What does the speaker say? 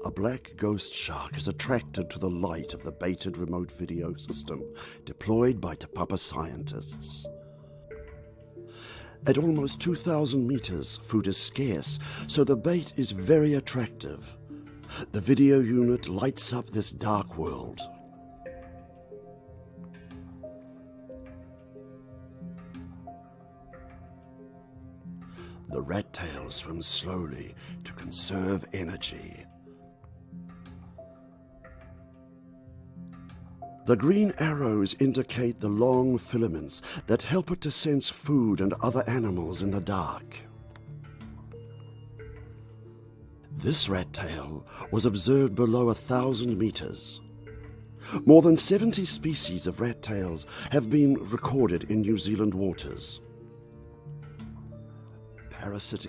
A black ghost shark is attracted to the light of the baited remote video system deployed by Te Papa scientists. At almost 2,000 meters, food is scarce, so the bait is very attractive. The video unit lights up this dark world. The rat tail swims slowly to conserve energy. The green arrows indicate the long filaments that help it to sense food and other animals in the dark. This rat tail was observed below 1,000 meters. More than 70 species of rat tails have been recorded in New Zealand waters. Parasitic